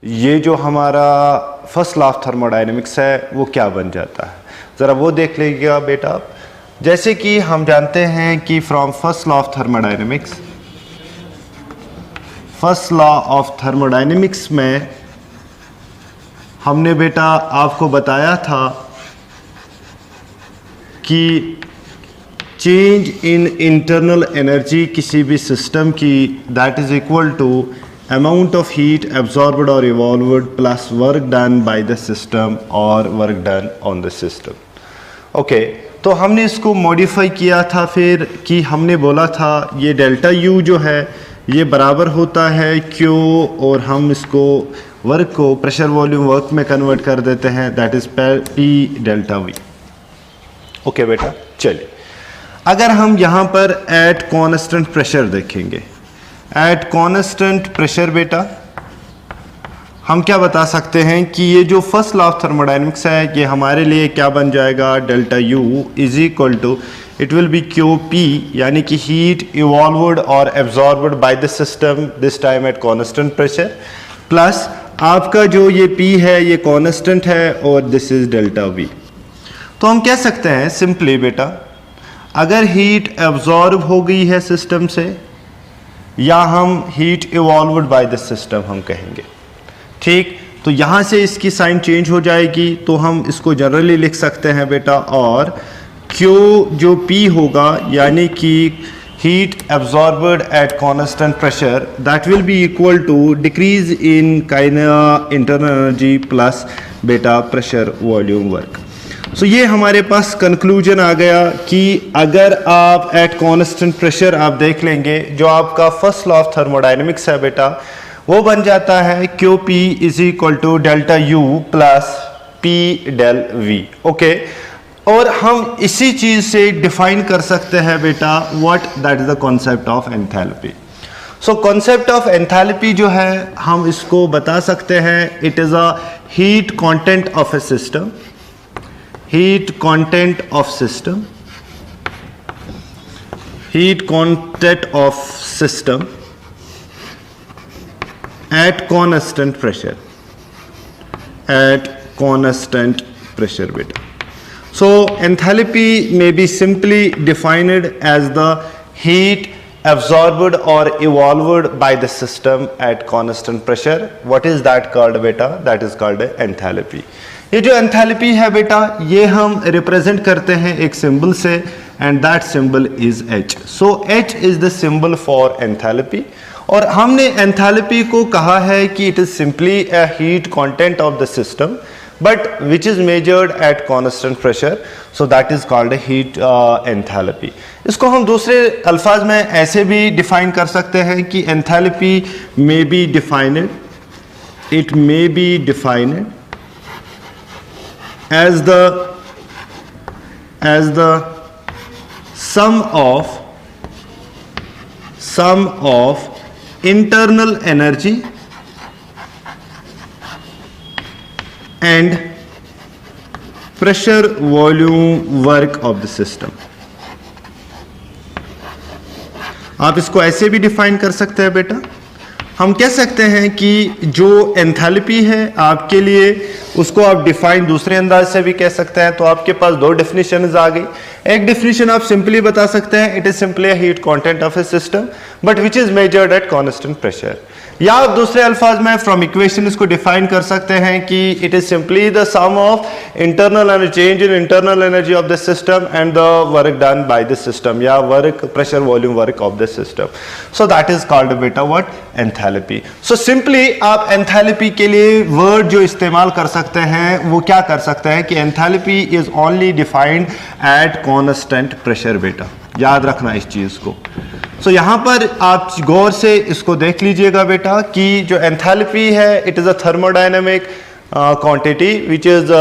ये जो हमारा फर्स्ट लॉ ऑफ थर्मोडायनेमिक्स है वो क्या बन जाता है, ज़रा वो देख लीजिएगा बेटा आप। जैसे कि हम जानते हैं कि from first law of thermodynamics, first law of thermodynamics में हमने बेटा आपको बताया था कि चेंज इन इंटरनल एनर्जी किसी भी सिस्टम की that is equal to amount of heat absorbed or evolved plus work done by the system or work done on the system. Okay तो हमने इसको मॉडिफाई किया था फिर कि हमने बोला था ये डेल्टा यू जो है ये बराबर होता है क्यू, और हम इसको वर्क को प्रेशर वॉल्यूम वर्क में कन्वर्ट कर देते हैं, that is P delta we. Okay बेटा चलिए, अगर हम यहाँ पर एट कॉन्स्टेंट प्रेशर देखेंगे, एट कॉन्स्टेंट प्रेशर बेटा हम क्या बता सकते हैं कि ये जो फर्स्ट लॉ ऑफ थर्मोडायनेमिक्स है ये हमारे लिए क्या बन जाएगा, delta U is equal to it will be Q P, यानी कि हीट इवॉल्व्ड और absorbed by the system this time at constant pressure, plus आपका जो ये पी है ये कॉन्स्टेंट है और दिस इज डेल्टा वी। तो हम कह सकते हैं सिंपली बेटा, अगर हीट एब्जॉर्ब हो गई है सिस्टम से या हम heat evolved bye the system हम कहेंगे, ठीक, तो यहाँ से इसकी साइन चेंज हो जाएगी, तो हम इसको जनरली लिख सकते हैं बेटा, और Q जो P होगा यानी कि heat absorbed at constant pressure that will be equal to decrease in internal energy plus बेटा प्रेशर वॉल्यूम वर्क। सो ये हमारे पास कंक्लूजन आ गया कि अगर आप एट कॉन्स्टेंट प्रेशर आप देख लेंगे जो आपका फर्स्ट लॉ ऑफ थर्मोडायनेमिक्स है बेटा वो बन जाता है Q P is equal to delta U plus P del V. Okay, और हम इसी चीज से डिफाइन कर सकते हैं बेटा what that is the concept of enthalpy. So concept of enthalpy जो है हम इसको बता सकते हैं it is a heat content of A system, heat content of system, heat content of system at constant pressure, at constant pressure beta. So enthalpy may be simply defined as the heat absorbed or evolved by the system at constant pressure. What is that called beta? That is called enthalpy. ये जो enthalpy है बेटा ये हम represent करते हैं एक symbol से, and that symbol is H. So H is the symbol for enthalpy, और हमने एंथैल्पी को कहा है कि it is simply a heat content of the system but which is measured eight constant pressure, so that is called heat enthalpy. इसको हम दूसरे अल्फाज में ऐसे भी डिफाइन कर सकते हैं कि enthalpy may be defined, it may be defined as the sum of internal energy and pressure volume work of the system. आप इसको ऐसे भी डिफाइन कर सकते हैं बेटा, हम कह सकते हैं कि जो एंथैल्पी है आपके लिए उसको आप डिफाइन दूसरे अंदाज से भी कह सकते हैं। तो आपके पास दो डेफिनेशंस आ गई। एक डेफिनेशन आप सिंपली बता सकते हैं it is simply a heat content of A system but which is measured eight constant pressure, या आप दूसरे अल्फाज में फ्रॉम इक्वेशन इसको डिफाइन कर सकते हैं कि it is simply the sum of internal energy, change in internal energy of the system and the work done by the system, या work pressure volume work of the system. So that is called बेटा what, enthalpy. So simply आप enthalpy के लिए word जो इस्तेमाल कर सकते हैं वो क्या कर सकते हैं कि enthalpy is only defined at constant pressure बेटा, याद रखना इस चीज को। सो यहाँ पर आप गौर से इसको देख लीजिएगा बेटा कि जो एंथैल्पी है it is a thermodynamic quantity which is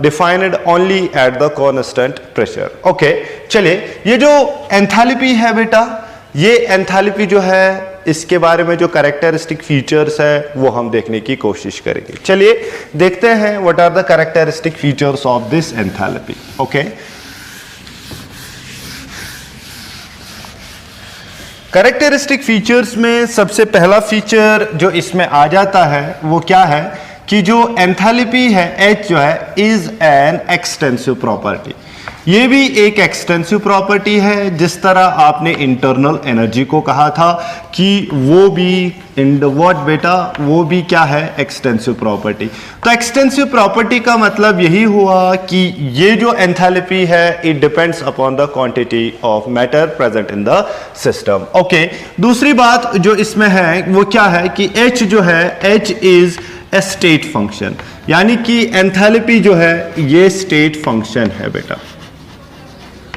defined only at the constant pressure. Okay चलिए, ये जो एंथैल्पी है बेटा ये एंथैल्पी जो है इसके बारे में जो कैरेक्टरिस्टिक फीचर्स है वो हम देखने की कोशिश करेंगे। चलिए देखते हैं what are the characteristic features of this enthalpy. Okay characteristic features में सबसे पहला फीचर जो इसमें आ जाता है वो क्या है कि जो एंथैल्पी है H जो है इज एन एक्सटेंसिव प्रॉपर्टी। ये भी एक एक्सटेंसिव प्रॉपर्टी है, जिस तरह आपने इंटरनल एनर्जी को कहा था कि वो भी इन द व्हाट बेटा, वो भी क्या है, एक्सटेंसिव प्रॉपर्टी। तो एक्सटेंसिव प्रॉपर्टी का मतलब यही हुआ कि ये जो एंथैल्पी है it depends upon the quantity of matter present in the system. Okay, दूसरी बात जो इसमें है वो क्या है कि H जो है, H is a state function, यानी कि एंथैल्पी जो है ये स्टेट फंक्शन है बेटा।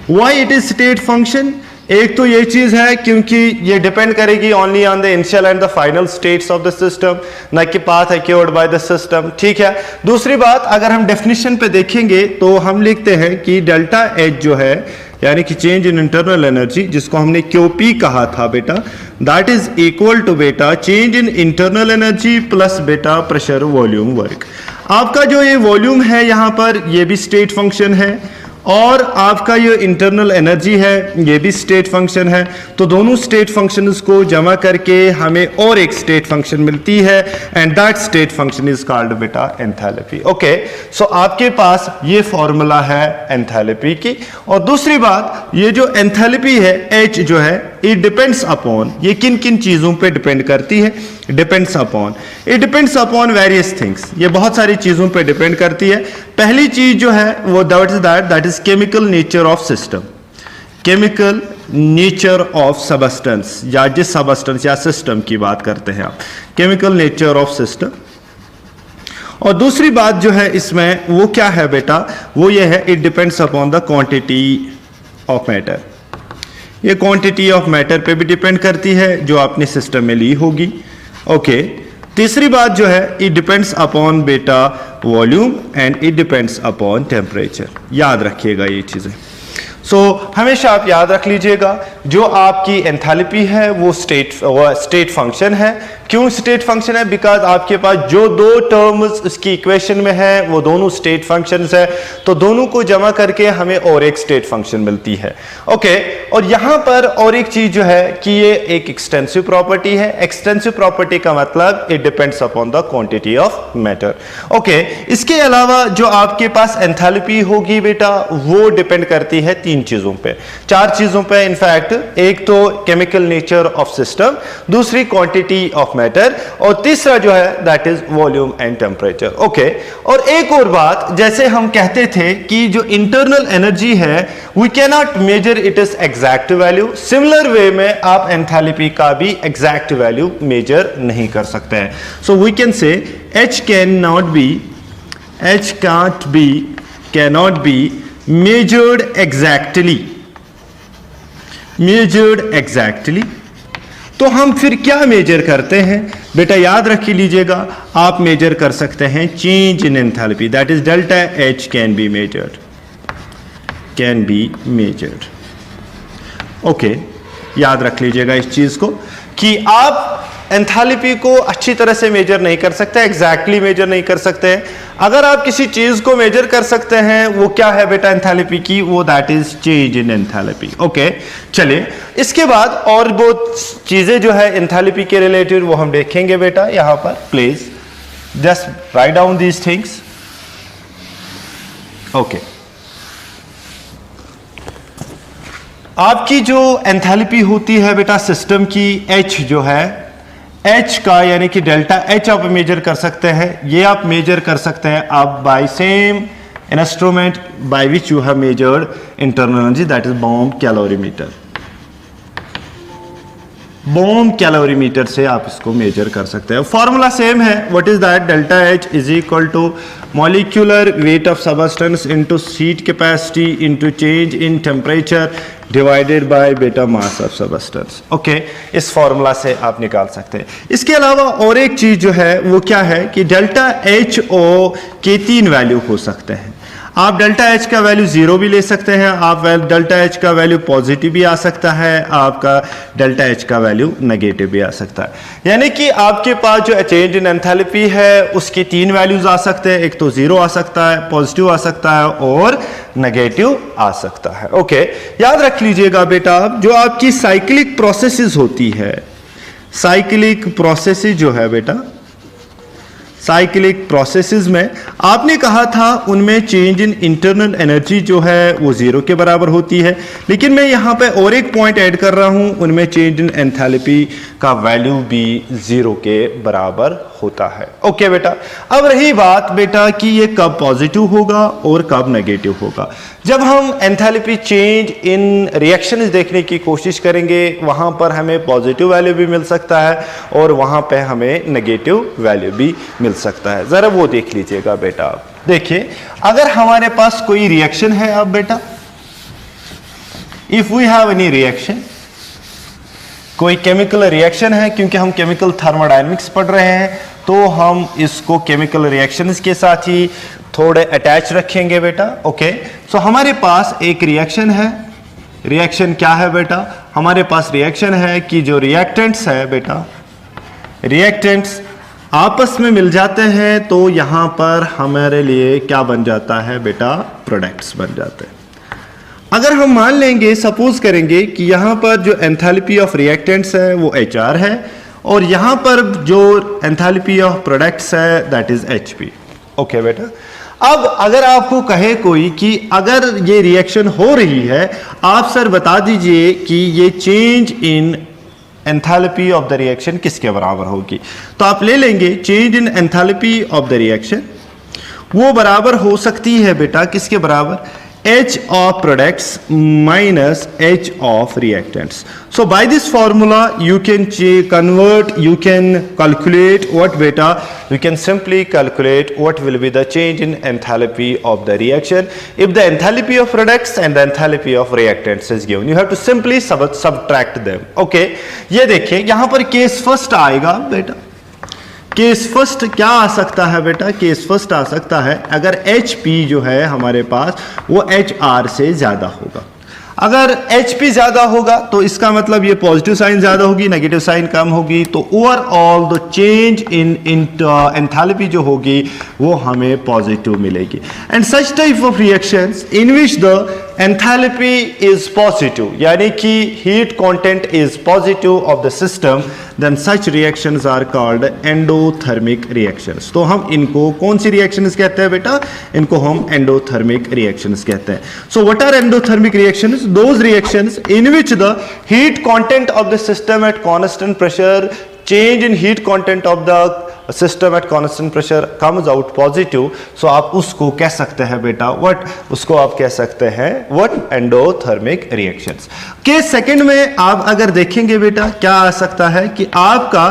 Why it is state function? एक तो ये चीज है क्योंकि ये डिपेंड करेगी only on the initial and the final states of the system, न कि पाथ एक्योर्ड बाय द सिस्टम, ठीक है। दूसरी बात, अगर हम डेफिनेशन पे देखेंगे तो हम लिखते हैं कि डेल्टा H जो है, यानी कि चेंज इन इंटरनल एनर्जी, जिसको हमने QP कहा था बेटा, दैट इज इक्वल टू बेटा change in internal energy plus बेटा प्रेशर वॉल्यूम वर्क। आपका जो ये वॉल्यूम है यहाँ पर, ये भी स्टेट फंक्शन है, और आपका ये इंटरनल एनर्जी है ये भी स्टेट फंक्शन है। तो दोनों स्टेट फंक्शंस को जमा करके हमें और एक स्टेट फंक्शन मिलती है, and that state function is called बेटा एंथैल्पी। ओके, सो आपके पास ये फॉर्मूला है एंथैल्पी की। और दूसरी बात, ये जो एंथैल्पी है H जो है, इट डिपेंड्स अपॉन, ये किन किन चीजों पे डिपेंड करती है, depends upon, it depends upon various things, ये बहुत सारी चीजों पे डिपेंड करती है। पहली चीज जो है वो that is chemical nature of system, chemical nature of substance, या जिस सबस्टेंस या सिस्टम की बात करते हैं आप, केमिकल नेचर ऑफ सिस्टम। और दूसरी बात जो है इसमें वो क्या है बेटा, वो ये है it depends upon the quantity of matter, ये क्वांटिटी ऑफ मैटर पे भी डिपेंड करती है जो आपने सिस्टम में ली होगी। ओके, तीसरी बात जो है इट डिपेंड्स अपॉन बेटा volume and it depends upon temperature. याद रखिएगा ये चीजें। सो हमेशा आप याद रख लीजिएगा, जो आपकी एंथैल्पी है वो स्टेट फंक्शन है। क्यों स्टेट फंक्शन है? बिकॉज आपके पास जो दो टर्म्स इसकी इक्वेशन में है वो दोनों स्टेट फंक्शंस है, तो दोनों को जमा करके हमें और एक स्टेट फंक्शन मिलती है। ओके, और यहां पर और एक चीज जो है कि ये एक एक्सटेंसिव प्रॉपर्टी है। एक्सटेंसिव प्रॉपर्टी का मतलब it depends upon the quantity of matter. Okay, इसके अलावा जो आपके पास एंथैल्पी होगी बेटा वो डिपेंड करती है तीन चीजों पे, चार चीजों पे इनफैक्ट। एक तो केमिकल नेचर ऑफ सिस्टम, दूसरी क्वांटिटी ऑफ मैटर, और तीसरा जो है that is volume and temperature. Okay, और एक और बात, जैसे हम कहते थे कि जो इंटरनल एनर्जी है we can not measure it is exact value, similar way में आप एंथैल्पी का भी एग्जैक्ट वैल्यू मेजर नहीं कर सकते हैं। So we can say H cannot be measured exactly। तो हम फिर क्या मेजर करते हैं बेटा? याद रख लीजिएगा, आप मेजर कर सकते हैं change in enthalpy, that is delta H can be measured. Okay, याद रख लीजिएगा इस चीज को कि आप एंथैल्पी को अच्छी तरह से मेजर नहीं कर सकते, एग्जैक्टली मेजर नहीं कर सकते हैं। अगर आप किसी चीज को मेजर कर सकते हैं वो क्या है बेटा एंथैल्पी की, वो that is change in enthalpy. Okay, चलिए इसके बाद और बहुत चीजें जो है एंथैल्पी के रिलेटेड वो हम देखेंगे बेटा। यहां पर please just write down these things. Okay, आपकी जो एंथैल्पी होती है बेटा सिस्टम की, H जो है, H का यानी कि डेल्टा H आप मेजर कर सकते हैं। ये आप मेजर कर सकते हैं आप by same instrument by which you have measured internal energy, that is bomb calorimeter. Bomb calorimeter से आप इसको मेजर कर सकते हैं। फॉर्मूला सेम है, what is that? Delta H is equal to molecular weight of substance into heat capacity into change in temperature divided by बेटा mass of substance. Okay, इस formula से आप निकाल सकते हैं। इसके अलावा और एक चीज जो है वो क्या है कि डेल्टा HO के तीन वैल्यू हो सकते हैं। आप डेल्टा एच का वैल्यू 0 भी ले सकते हैं, आप डेल्टा एच का वैल्यू पॉजिटिव भी आ सकता है, आपका डेल्टा एच का वैल्यू नेगेटिव भी आ सकता है। यानी कि आपके पास जो चेंज इन एंथैल्पी है उसके 3 वैल्यूज आ सकते हैं, एक तो 0 आ सकता है, पॉजिटिव आ सकता है और नेगेटिव आ सकता है। ओके, याद रख लीजिएगा बेटा, जो आपकी साइक्लिक प्रोसेसेस होती है, साइक्लिक प्रोसेसेस जो है बेटा, साइक्लिक प्रोसेसेस में आपने कहा था उनमें चेंज इन इंटरनल एनर्जी जो है वो 0 के बराबर होती है, लेकिन मैं यहां पे और एक पॉइंट ऐड कर रहा हूं, उनमें चेंज इन एंथैल्पी का वैल्यू भी 0 के बराबर होता है। ओके बेटा, अब रही बात बेटा कि ये कब पॉजिटिव होगा और कब नेगेटिव होगा। जब हम एंथैल्पी चेंज इन रिएक्शंस देखने की कोशिश करेंगे वहां पर हमें पॉजिटिव वैल्यू भी मिल सकता है और वहां पे हमें नेगेटिव वैल्यू भी मिल सकता है। जरा वो देख लीजिएगा बेटा। देखिए, अगर हमारे पास कोई रिएक्शन है, अब बेटा if we have any reaction, कोई केमिकल रिएक्शन है, क्योंकि हम केमिकल थर्मोडायनेमिक्स पढ़ रहे हैं तो हम इसको केमिकल रिएक्शंस के साथ ही थोड़े अटैच रखेंगे बेटा। ओके, सो हमारे पास एक रिएक्शन है। रिएक्शन क्या है बेटा? हमारे पास रिएक्शन है कि जो रिएक्टेंट्स है बेटा, रिएक्टेंट्स आपस में मिल जाते हैं तो यहां पर हमारे लिए क्या बन जाता है बेटा? प्रोडक्ट्स बन जाते हैं। अगर हम मान लेंगे, सपोज करेंगे कि यहां पर जो एंथैल्पी ऑफ रिएक्टेंट्स है वो HR है और यहां पर जो एंथैल्पी ऑफ प्रोडक्ट्स है दैट इज HP। ओके बेटा, अब अगर आपको कहे कोई कि अगर ये रिएक्शन हो रही है, आप सर बता दीजिए कि ये change in enthalpy of the reaction किसके बराबर होगी, तो आप ले लेंगे change in enthalpy of the reaction, वो बराबर हो सकती है बेटा किसके बराबर? H of products minus H of reactants. So by this formula you can calculate what beta? You can simply calculate what will be the change in enthalpy of the reaction if the enthalpy of products and the enthalpy of reactants is given. You have to simply subtract them. Okay, ये देखिए यहाँ पर case first आएगा बेटा। Case first क्या आ सकता है बेटा? केस फर्स्ट आ सकता है अगर HP जो है हमारे पास वो HR से ज्यादा होगा। अगर HP ज्यादा होगा तो इसका मतलब ये पॉजिटिव साइन ज्यादा होगी, नेगेटिव साइन कम होगी, तो overall the change in enthalpy जो होगी वो हमें पॉजिटिव मिलेगी। And such type of reactions in which the enthalpy is positive, यानी कि heat content is positive of the system, then such reactions are called endothermic reactions. तो हम इनको कौन सी रिएक्शंस कहते हैं बेटा? इनको हम एंडोथर्मिक रिएक्शंस कहते हैं। So what are endothermic reactions? Those reactions in which the heat content of the system at constant pressure, change in heat content of the system at constant pressure comes out positive. So आप उसको कह सकते हैं बेटा what? उसको आप कह सकते हैं what? Endothermic reactions। Case second में आप अगर देखेंगे बेटा क्या आ सकता है कि आपका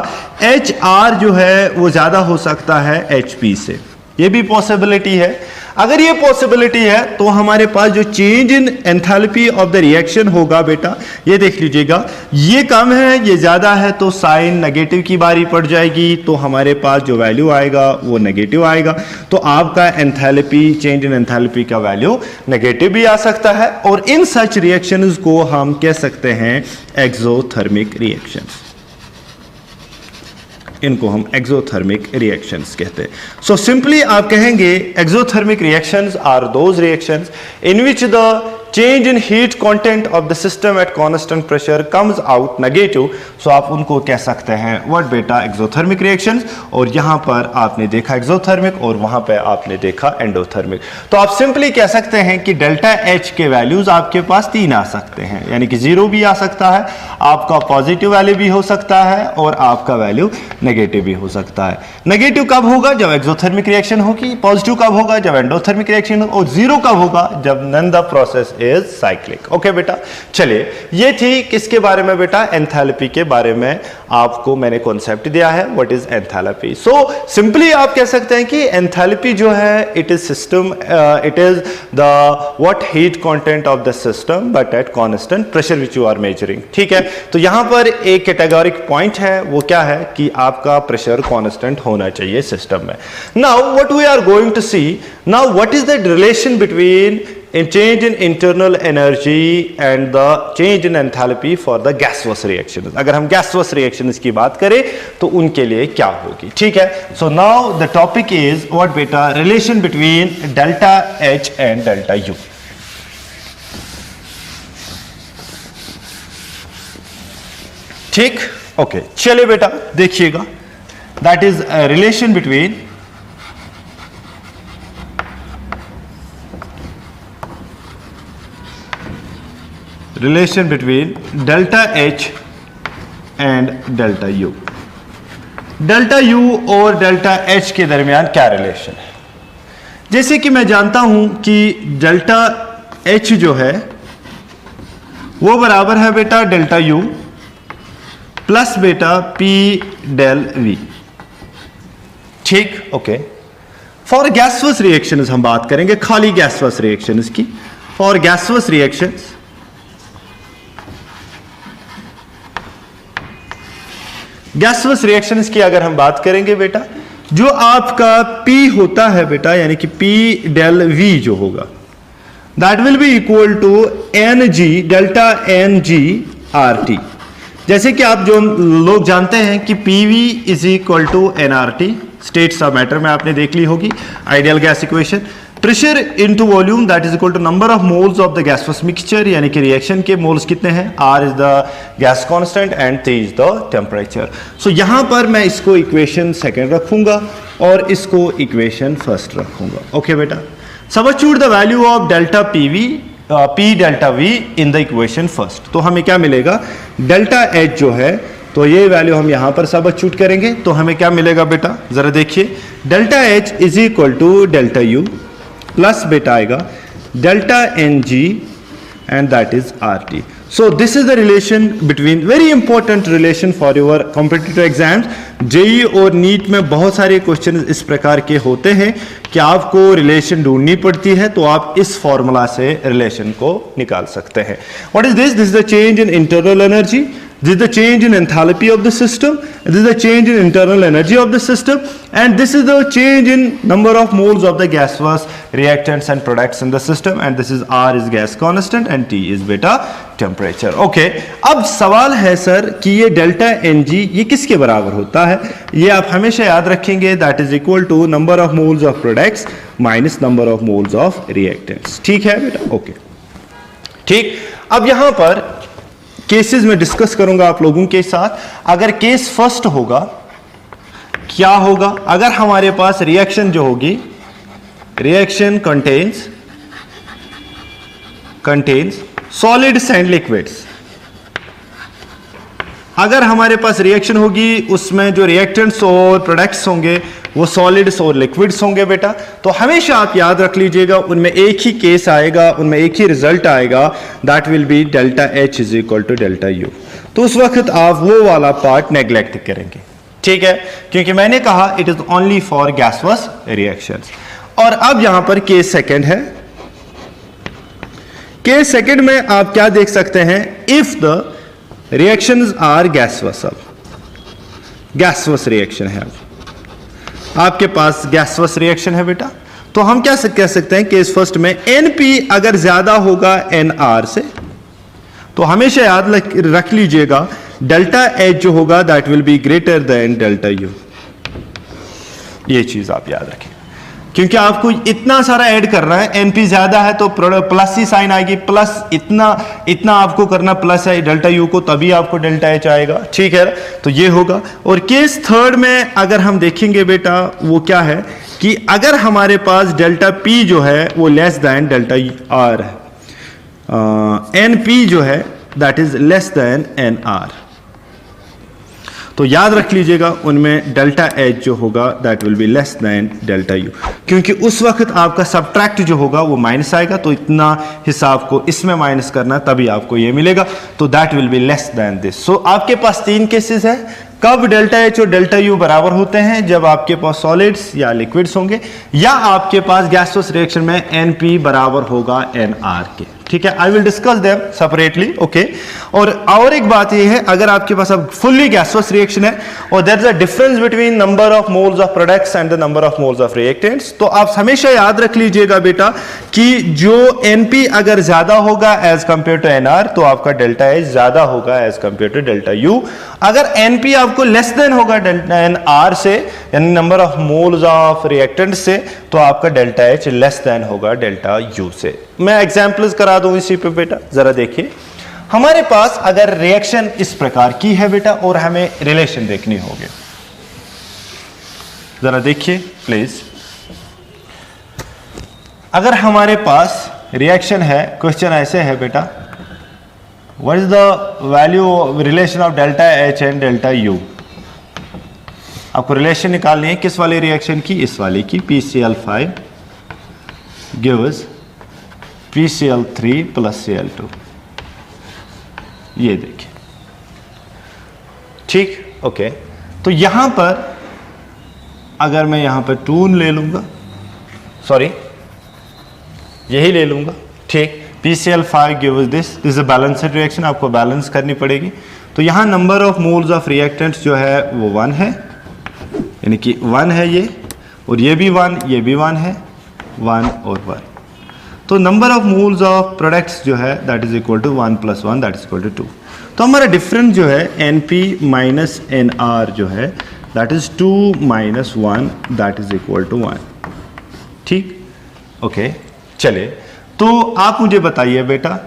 HR जो है वो ज्यादा हो सकता है HP से, ये भी पॉसिबिलिटी है। अगर ये पॉसिबिलिटी है तो हमारे पास जो change in enthalpy of the reaction होगा बेटा, ये देख लीजिएगा, ये कम है ये ज्यादा है तो साइन नेगेटिव की बारी पड़ जाएगी, तो हमारे पास जो वैल्यू आएगा वो नेगेटिव आएगा। तो आपका एंथैल्पी, चेंज इन एंथैल्पी का वैल्यू नेगेटिव भी आ सकता है और इन सच रिएक्शंस को हम कह सकते हैं एक्सोथर्मिक रिएक्शंस। इनको हम एक्सोथर्मिक रिएक्शंस कहते हैं। सो सिंपली आप कहेंगे exothermic reactions are those reactions in which the change in heat content of the system at constant pressure comes out negative. So आप उनको कह सकते हैं what बेटा? Exothermic reactions. और यहाँ पर आपने देखा एक्सोथर्मिक और वहाँ पे आपने देखा एंडोथर्मिक। तो आप सिंपली कह सकते हैं कि डेल्टा H के वैल्यूज आपके पास 3 आ सकते हैं, यानी कि 0 भी आ सकता है, आपका पॉजिटिव वैल्यू भी हो सकता है और आपका वैल्यू नेगेटिव भी हो सकता है। नेगेटिव कब होगा? जब एक्सोथर्मिक रिएक्शन होगी। पॉजिटिव कब होगा? जब एंडोथर्मिक रिएक्शन हो। और 0 कब होगा? जब none the process is cyclic. Okay बेटा, चलिए ये थी किसके बारे में बेटा, एंथैल्पी के बारे में आपको मैंने कॉन्सेप्ट दिया है, what is enthalpy. So simply आप कह सकते हैं कि एंथैल्पी जो है it is system, it is the what heat content of the system but at constant pressure which you are measuring. ठीक है, तो यहां पर एक कैटेगोरिक पॉइंट है, वो क्या है कि आपका प्रेशर कांस्टेंट होना चाहिए सिस्टम में। Now what we are going to see, now what is the relation between in change in internal energy and the change in enthalpy for the gaseous reactions। अगर हम gaseous reactions की बात करें तो उनके लिए क्या होगी। ठीक है, so now the topic is what beta, relation between delta H and delta U। ठीक, ओके, चलिए बेटा देखिएगा, that is a relation between delta H and delta U। Delta U और डेल्टा H के दरमियान क्या रिलेशन है? जैसे कि मैं जानता हूं कि डेल्टा H जो है वो बराबर है बेटा डेल्टा U प्लस बेटा P डेल V। ठीक, ओके। फॉर गैसवस रिएक्शंस हम बात करेंगे, खाली गैसवस रिएक्शंस की। फॉर गैसवस रिएक्शंस गैसवस रिएक्शंस की अगर हम बात करेंगे बेटा, जो आपका P होता है बेटा, यानी कि P डेल V जो होगा, that will be equal to Ng delta Ng RT। जैसे कि आप जो लोग जानते हैं कि PV is equal to nRT, states of matter में आपने देख ली होगी ideal gas equation. Pressure into volume that is equal to number of moles of the gaseous mixture, यानी कि रिएक्शन के मोल्स कितने हैं, R is the gas constant and T is the temperature. So यहां पर मैं इसको इक्वेशन सेकंड रखूंगा और इसको इक्वेशन फर्स्ट रखूंगा। ओके बेटा, substitute the value of delta PV P delta V in the equation first. तो हमें क्या मिलेगा, डेल्टा H जो है, तो ये वैल्यू हम यहां पर सबस्टिट्यूट करेंगे तो हमें क्या मिलेगा बेटा, जरा देखिए, delta H is equal to delta U plus बेटा आएगा delta Ng and that is RT। So this is the relation between, very important relation for your competitive exams. JEE और नीट में बहुत सारे क्वेश्चन इस प्रकार के होते हैं कि आपको रिलेशन ढूंढनी पड़ती है, तो आप इस फॉर्मूला से रिलेशन को निकाल सकते हैं। What is this, this is the change in internal energy, this is the change in enthalpy of the system, this is the change in internal energy of the system, and this is the change in number of moles of the gaseous reactants and products in the system, and this is R is gas constant and T is beta temperature। okay, अब सवाल है sir कि ये delta Ng ये किसके बराबर होता है, ये आप हमेशा याद रखेंगे, that is equal to number of moles of products minus number of moles of reactants। ठीक है बेटा, ओके ठीक। अब यहां पर केसेस में डिस्कस करूंगा आप लोगों के साथ। अगर केस फर्स्ट होगा, क्या होगा, अगर हमारे पास रिएक्शन जो होगी, reaction contains solids and liquids. अगर हमारे पास रिएक्शन होगी उसमें जो रिएक्टेंट्स और प्रोडक्ट्स होंगे वो सॉलिड्स और लिक्विड्स होंगे बेटा, तो हमेशा आप याद रख लीजिएगा उनमें एक ही केस आएगा, उनमें एक ही रिजल्ट आएगा, that will be delta H is equal to delta U। तो उस वक्त आप वो वाला पार्ट नेग्लेक्ट करेंगे। ठीक है, क्योंकि मैंने कहा it is only for gaseous reactions. और अब यहां पर केस सेकंड है, केस सेकंड में आप क्या देख सकते हैं, if the reactions are gaseous, अब गैसवस रिएक्शन है, आपके पास गैसवस रिएक्शन है बेटा, तो हम क्या कह सकते हैं केस फर्स्ट में Np अगर ज्यादा होगा Nr से, तो हमेशा याद रख लीजिएगा डेल्टा H जो होगा that will be greater than delta U। ये चीज आप याद रखें, क्योंकि आपको इतना सारा ऐड करना है, Np ज्यादा है तो प्लस ही साइन आएगी, प्लस इतना आपको करना प्लस है डेल्टा U को, तभी आपको डेल्टा H आएगा। ठीक है, तो ये होगा। और केस थर्ड में अगर हम देखेंगे बेटा, वो क्या है कि अगर हमारे पास डेल्टा P जो है वो लेस देन डेल्टा R है, Np जो है that is less than Nr, तो याद रख लीजिएगा उनमें डेल्टा एच जो होगा that will be less then delta U, क्योंकि उस वक्त आपका सबट्रैक्ट जो होगा वो माइनस आएगा, तो इतना हिसाब को इसमें माइनस करना तभी आपको ये मिलेगा, तो that will be less than this. So आपके पास 3 केसेस है कब डेल्टा एच और डेल्टा यू बराबर होते हैं, जब आपके पास सॉलिड्स या लिक्विड्स होंगे या आपके पास गैसियस रिएक्शन में एनपी बराबर होगा एनआर के। ठीक है, I will discuss them separately. Okay, और एक बात यह है, अगर आपके पास अब फुल्ली गैसियस रिएक्शन है और there is a difference between number of moles of products and the number of moles of reactants, तो आप हमेशा याद रख लीजिएगा बेटा कि जो एनपी अगर ज्यादा होगा एज कंपेयर टू एनआर तो आपका डेल्टा एच ज्यादा होगा as compare to delta U. अगर एनपी आपको लेस देन होगा डेल्टा एनआर से, यानी number of moles of reactant से, तो आपका डेल्टा एच लेस देन होगा डेल्टा यू से। मैं एग्जांपल्स करा दूं इसी पे बेटा, जरा देखिए। हमारे पास अगर रिएक्शन इस प्रकार की है बेटा और हमें रिलेशन देखनी होगी, जरा देखिए प्लीज। अगर हमारे पास रिएक्शन है, क्वेश्चन ऐसे है बेटा, what is the value relation of delta H and delta you. आपको रिलेशन निकालनी है किस वाली रिएक्शन की, इस वाली की, PCl5 gives PCl3 plus Cl2, ये देखिए। ठीक, ओके, तो यहां पर अगर मैं यहां पर 2 ले लूंगा, सॉरी यही ले लूंगा, ठीक, PCl5 gives this is a balanced reaction, आपको बैलेंस करनी पड़ेगी। तो यहां number of moles of reactants जो है वो 1 है, यानी कि 1 है ये, और ये भी 1, ये भी 1 है, 1 और 1। तो number of moles of products जो है that is equal to 1 + 1 that is equal to 2। तो हमारा डिफरेंस जो है NP माइनस NR जो है that is 2 - 1 that is equal to 1। ठीक, ओके, चले। तो आप मुझे बताइए बेटा,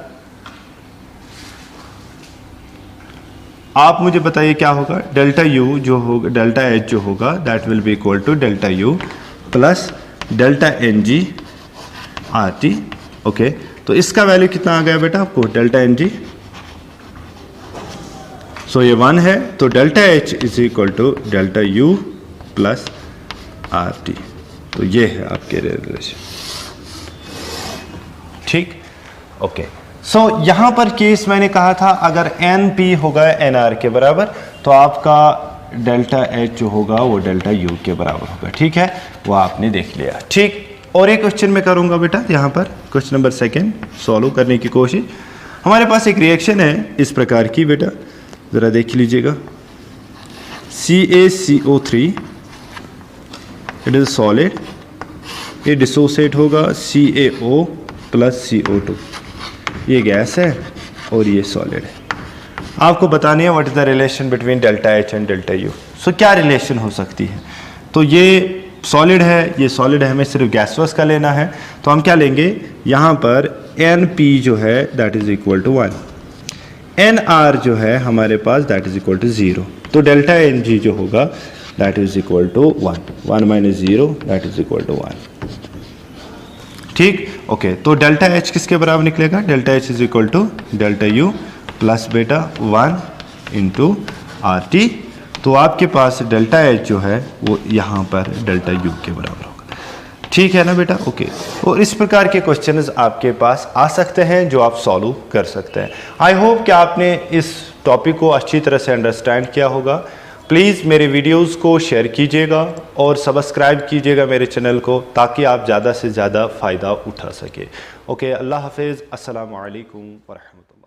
आप मुझे बताइए क्या होगा, डेल्टा यू जो होगा, डेल्टा एच जो होगा that will be equal to delta U plus delta NG RT। Okay, तो इसका वैल्यू कितना आ गया बेटा आपको, डेल्टा NG, सो ये 1 है, तो delta H is equal to delta U plus RT। तो ये है आपके रिलेशन। ठीक, ओके, सो यहां पर केस मैंने कहा था अगर NP होगा NR के बराबर तो आपका डेल्टा एच जो होगा वो डेल्टा यू के बराबर होगा। ठीक है, वो आपने देख लिया। ठीक, और एक क्वेश्चन मैं करूंगा बेटा, यहां पर क्वेश्चन नंबर 2 सॉल्व करने की कोशिश। हमारे पास एक रिएक्शन है इस प्रकार की बेटा, जरा देख लीजिएगा, CaCO3 इट इज सॉलिड, ये डिसोसिएट होगा CaO प्लस CO2, ये गैस है और ये सॉलिड है। आपको बतानी है what is the relation between delta H and delta U. So क्या रिलेशन हो सकती है, तो ये सॉलिड है, ये सॉलिड है, हमें सिर्फ गैसवस का लेना है, तो हम क्या लेंगे, यहाँ पर NP जो है that is equal to 1, NR जो है हमारे पास दैट इज इक्वल टू 0, तो डेल्टा NG जो होगा that is equal to 1, 1 - 0 that is equal to 1। ठीक, ओके, तो डेल्टा एच किसके बराबर निकलेगा, delta H is equal to delta U plus बेटा 1 इंटू RT। तो आपके पास डेल्टा एच जो है वो यहाँ पर डेल्टा यू के बराबर होगा। ठीक है ना बेटा, ओके। और इस प्रकार के क्वेश्चंस आपके पास आ सकते हैं जो आप सॉल्व कर सकते हैं। आई होप कि आपने इस टॉपिक को अच्छी तरह से अंडरस्टैंड किया होगा। प्लीज़ मेरे वीडियोस को शेयर कीजिएगा और सब्सक्राइब कीजिएगा मेरे चैनल को, ताकि आप ज़्यादा से ज़्यादा फ़ायदा उठा सके। ओके, अल्लाह हाफिज़, अस्सलामु अलैकुम व रहमतुल्लाह।